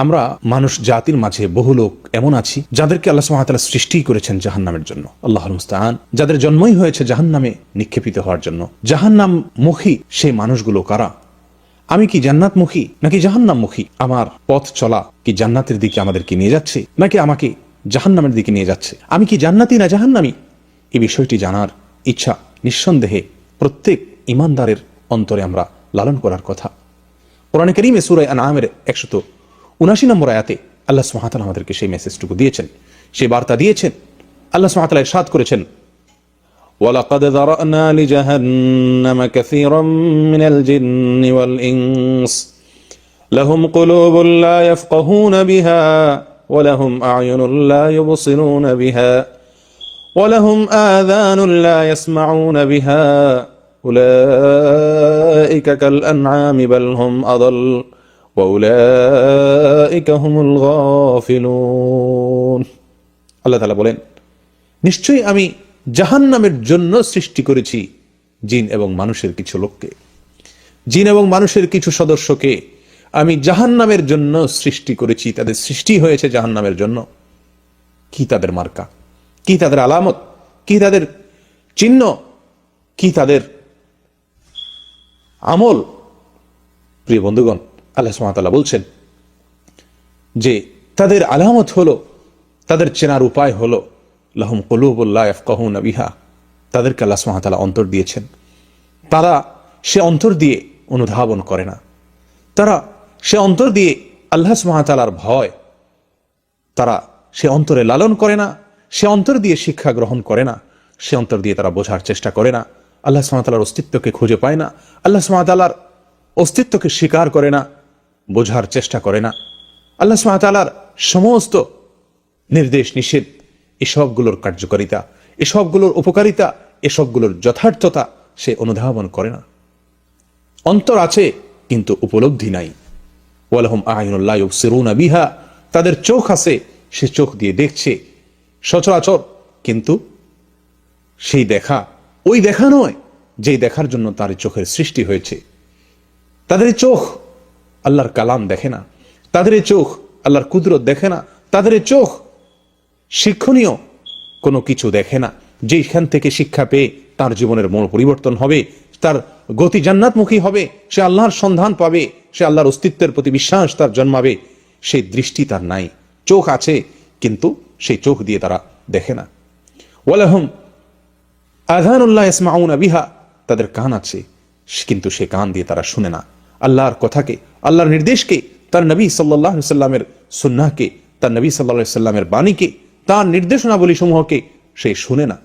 আমরা মানুষ জাতির মাঝে বহু লোক এমন আছি যাদেরকে আল্লাহ সুবহানাহু ওয়া তাআলা সৃষ্টি করেছেন জাহান্নামের জন্য, আল্লাহুল মুস্তাআন। যাদের জন্মই হয়েছে জাহান্নামে নিক্ষেপিত হওয়ার জন্য। জাহান্নামমুখী সেই মানুষগুলো কারা? আমি কি জান্নাতমুখী নাকি জাহান্নামমুখী? আমার পথ চলা কি জান্নাতের দিকে আমাদেরকে নিয়ে যাচ্ছে নাকি আমাকে জাহান্নামের দিকে নিয়ে যাচ্ছে? আমি কি জান্নাতি না জাহান্নামী? এই বিষয়টি জানার ইচ্ছা নিঃসন্দেহে প্রত্যেক ঈমানদারের অন্তরে আমরা লালন করার কথা। কোরআনে কারীমে সূরা আনআমের 179 নম্বর আয়াতে আল্লাহ সুবহানাহু ওয়া তাআলা আমাদেরকে সেই মেসেজটুকু দিয়েছেন, সেই বার্তা দিয়েছেন। আল্লাহ সুবহানাহু ওয়া তাআলা ইরশাদ করেছেন, ওয়ালাকাদ যারানা লিজাহান্নাম কাসীরাম মিনাল জিন্নি ওয়াল ইনস লাহুম কুলুবুন লা ইয়াফকাহুনা বিহা ওয়া লাহুম আ'য়ুনুন লা ইউবসিরুনা বিহা ওয়া লাহুম আযানুন লা ইয়াসমাউনা বিহা উলাইকা কাল আনআমি বাল হুম আযাল ওয়াউলাইকা হুমুল গাফিলুন। আল্লাহ তাআলা বলেন, নিশ্চয়ই আমি জাহান্নামের জন্য সৃষ্টি করেছি জিন এবং মানুষের কিছু লোককে, জিন এবং মানুষের কিছু সদস্যকে আমি জাহান্নামের জন্য সৃষ্টি করেছি। তাদের সৃষ্টি হয়েছে জাহান্নামের জন্য। কি তাদের মার্কা, কি তাদের আলামত, কি তাদের চিহ্ন, কি তাদের আমল? প্রিয় বন্ধুগণ, আল্লাহ সুবহানাহু ওয়া তাআলা বলছেন যে তাদের আলামত হলো, তাদের চেনার উপায় হলো লাহুম কুলুবুন লা ইয়াফকাহুনা বিহা, তাদেরকে আল্লাহ সুবহানাহু ওয়া তাআলা অন্তর দিয়েছেন। তারা সে অন্তর দিয়ে অনুধাবন করে না, তারা সে অন্তর দিয়ে আল্লাহ সুবহানাহু ওয়া তাআলার ভয় তারা সে অন্তরে লালন করে না, সে অন্তর দিয়ে শিক্ষা গ্রহণ করে না, সে অন্তর দিয়ে তারা বোঝার চেষ্টা করে না, আল্লাহ সুবহানাহু ওয়া তাআলার অস্তিত্বকে খুঁজে পায় না, আল্লাহ সুবহানাহু ওয়া তাআলার অস্তিত্বকে স্বীকার করে না, বোঝার চেষ্টা করে না। আল্লাহ সুবহানাহু ওয়া তাআলার সমস্ত নির্দেশ নিষেধ, এসবগুলোর কার্যকারিতা, এসবগুলোর উপকারিতা, এসবগুলোর যথার্থতা সে অনুধাবন করে না। অন্তর আছে কিন্তু উপলব্ধি নাই। ওয়ালাহুম আ'য়ুনুন লা ইউবসিরুনা বিহা, তাদের চোখ আছে, সে চোখ দিয়ে দেখছে সচরাচর, কিন্তু সেই দেখা ওই দেখা নয় যেই দেখার জন্য তার চোখের সৃষ্টি হয়েছে। তাদের চোখ আল্লাহর কালাম দেখে না, তাদের চোখ আল্লাহর কুদরত দেখে না, তাদের চোখ শিক্ষণীয় কোনো কিছু দেখে না, যেখান থেকে শিক্ষা পেয়ে তার জীবনের মূল পরিবর্তন হবে, তার গতি জান্নাতমুখী হবে, সে আল্লাহর সন্ধান পাবে, সে আল্লাহর অস্তিত্বের প্রতি বিশ্বাস তার জন্মাবে। সেই দৃষ্টি তার নাই। চোখ আছে কিন্তু সেই চোখ দিয়ে তারা দেখে না। ওয়ালাহুম আযানুন লা ইয়াসমাউনা বিহা, তাদের কান আছে কিন্তু সে কান দিয়ে তারা শুনে না। আল্লাহর কথাকে, আল্লাহর নির্দেশকে, তার নবী সাল্লাল্লাহু আলাইহি ওয়াসাল্লামের সুন্নাহকে, তার নবী সাল্লাল্লাহু আলাইহি ওয়াসাল্লামের বাণীকে, তার নির্দেশনাবলী সমূহকে সে শুনে না,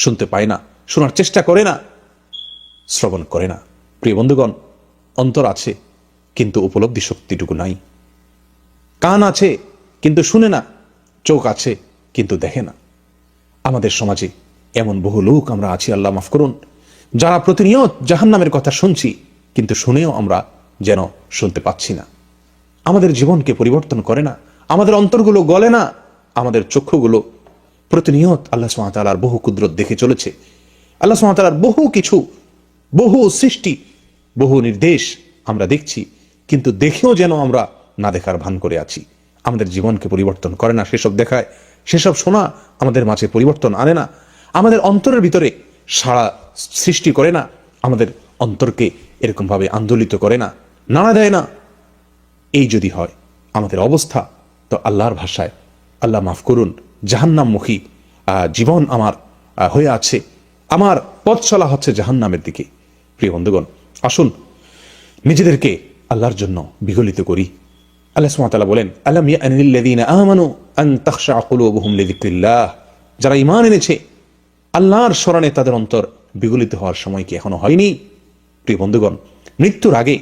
শুনতে পায় না, শোনার চেষ্টা করে না, শ্রবণ করে না। প্রিয় বন্ধুগণ, অন্তর আছে কিন্তু উপলব্ধি শক্তিটুকু নাই। কান আছে কিন্তু শুনে না, চোখ আছে কিন্তু দেখে না। আমাদের সমাজে এমন বহু লোক আমরা আছি, আল্লাহ মাফ করুন, যারা প্রতিনিয়ত জাহান্নামের কথা শুনছি কিন্তু শুনেও আমরা যেন শুনতে পাচ্ছি না। আমাদের জীবনকে পরিবর্তন করে না, আমাদের অন্তরগুলো গলে না, আমাদের চক্ষুগুলো প্রতিনিয়ত আল্লাহ সুবহানাহু ওয়া তাআলার বহু কুদরত দেখে চলেছে। আল্লাহ সুবহানাহু ওয়া তাআলার বহু কিছু, বহু সৃষ্টি, বহু নির্দেশ আমরা দেখছি, কিন্তু দেখেও যেন আমরা না দেখার ভান করে আছি। আমাদের জীবনকে পরিবর্তন করে না সেসব দেখায়, সেসব শোনা আমাদের মাঝে পরিবর্তন আনে না, আমাদের অন্তরের ভিতরে সাড়া সৃষ্টি করে না, আমাদের অন্তরকে এরকমভাবে আন্দোলিত করে না, নাড়া দেয় না। এই যদি হয় আমাদের অবস্থা, তো আল্লাহর ভাষায়, আল্লাহ মাফ করুন, জাহান্নামমুখী জীবন আমার হয়ে আছে, আমার পথ চলা হচ্ছে জাহান্নামের দিকে। প্রিয় বন্ধুগণ, আসুন নিজেদেরকে আল্লাহর জন্য বিগলিত করি। আল্লাহ সুবহানাহু ওয়া তাআলা বলেন, আলাম ইয়ানিল লাযীনা আমানু আন তাখশা কুলুবুহুম লিযিকরিল্লাহ, যারা ঈমান এনেছে আল্লাহর স্মরণে তাদের অন্তর বিগলিত হওয়ার সময় কি এখনো হয়নি? প্রিয় বন্ধুগণ, মৃত্যুর আগে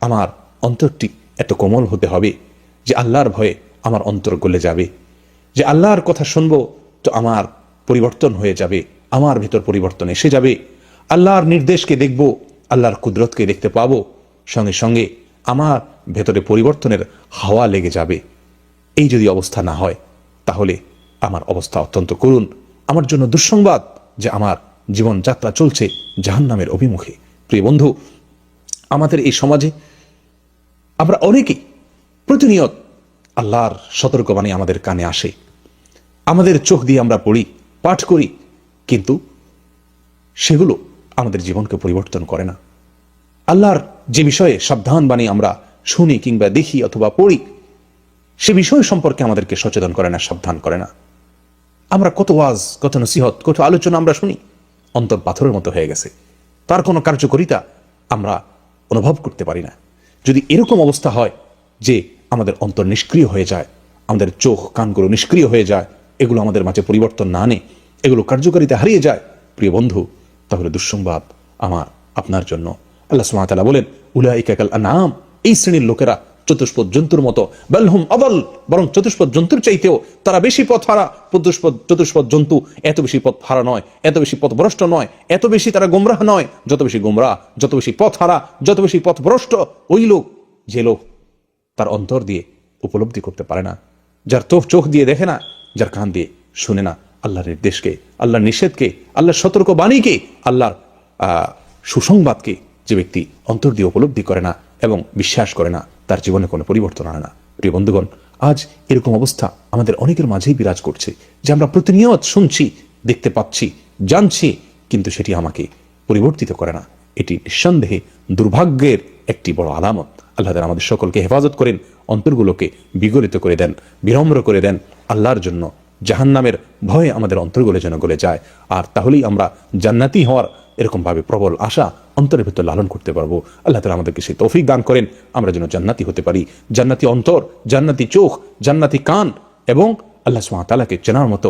আমার অন্তরটি এত কোমল হতে হবে যে আল্লাহর ভয়ে আমার অন্তর গলে যাবে, যে আল্লাহর কথা শুনবো তো আমার পরিবর্তন হয়ে যাবে, আমার ভিতর পরিবর্তন এসে যাবে, আল্লাহর নির্দেশকে দেখব, আল্লাহর কুদরতকে দেখতে পাবো, সঙ্গে সঙ্গে আমার ভেতরে পরিবর্তনের হাওয়া লেগে যাবে। এই যদি অবস্থা না হয় তাহলে আমার অবস্থা অত্যন্ত করুণ, আমার জন্য দুঃসংবাদ যে আমার জীবন যাত্রা চলছে জাহান্নামের অভিমুখে। প্রিয় বন্ধু, আমাদের এই সমাজে আমরা অনেকেই প্রতিনিয়ত আল্লাহর সতর্কবাণী আমাদের কানে আসে, আমাদের চোখ দিয়ে আমরা পড়ি, পাঠ করি, কিন্তু সেগুলো আমাদের জীবনকে পরিবর্তন করে না। আল্লাহর যে বিষয়ে সাবধান বাণী আমরা শুনি কিংবা দেখি অথবা পড়ি, সে বিষয় সম্পর্কে আমাদেরকে সচেতন করে না, সাবধান করে না। আমরা কত ওয়াজ, কত নসিহত, কত আলোচনা আমরা শুনি, অন্তর পাথরের মতো হয়ে গেছে, তার কোনো কার্যকারিতা আমরা অনুভব করতে পারি না। যদি এরকম অবস্থা হয় যে আমাদের অন্তর নিষ্ক্রিয় হয়ে যায়, আমাদের চোখ কানগুলো নিষ্ক্রিয় হয়ে যায়, এগুলো আমাদের মাঝে পরিবর্তন না আনে, এগুলো কার্যকারিতা হারিয়ে যায়, প্রিয় বন্ধু, তাহলে দুঃসংবাদ আমার আপনার জন্য। আল্লাহ সুবহানাহু ওয়া তাআলা বলেন, উলাইকা কাল আনআম, এই শ্রেণীর লোকেরা চতুষ্পদ জন্তুর মতো, বাল হুম আদাল, বরং চতুষ্পদ জন্তুর চাইতেও তারা বেশি পথ হারা। চতুষ্পদ জন্তু এত বেশি পথ হারা নয়, এত বেশি পথভ্রষ্ট নয়, এত বেশি তারা গোমরাহ নয়। যত বেশি গোমরাহ, যত বেশি পথ হারা, যত বেশি পথভ্রষ্ট ওই লোক, যে লোক তার অন্তর দিয়ে উপলব্ধি করতে পারে না, যার চোখ দিয়ে দেখে না, যার কান দিয়ে শুনে না আল্লাহর নির্দেশকে, আল্লাহর নিষেধকে, আল্লাহর সতর্ক বাণীকে, আল্লাহর সুসংবাদকে। যে ব্যক্তি অন্তর দিয়ে উপলব্ধি করে না এবং বিশ্বাস করে না, তার জীবনে কোনো পরিবর্তন আনে না। প্রিয় বন্ধুগণ, আজ এরকম অবস্থা আমাদের অনেকের মাঝেই বিরাজ করছে যে আমরা প্রতিনিয়ত শুনছি, দেখতে পাচ্ছি, জানছি, কিন্তু সেটি আমাকে পরিবর্তিত করে না। এটি নিঃসন্দেহে দুর্ভাগ্যের একটি বড় আলামত। আল্লাহ তাআলা আমাদের সকলকে হেফাজত করেন, অন্তরগুলোকে বিগলিত করে দেন, বিনম্র করে দেন আল্লাহর জন্য। জাহান্নামের ভয়ে আমাদের অন্তরগুলো যেন গলে যায়, আর তাহলেই আমরা জান্নাতি হওয়ার এরকম ভাবে প্রবল আশা অন্তরের ভিতর লালন করতে পারবো। আল্লাহ তাআলা আমাদেরকে সেই তৌফিক দান করেন, আমরা যেন জান্নাতি হতে পারি। জান্নাতি অন্তর, জান্নাতি চোখ, জান্নাতি কান এবং আল্লাহ সুবহানাহু ওয়া তাআলাকে চেনার মতো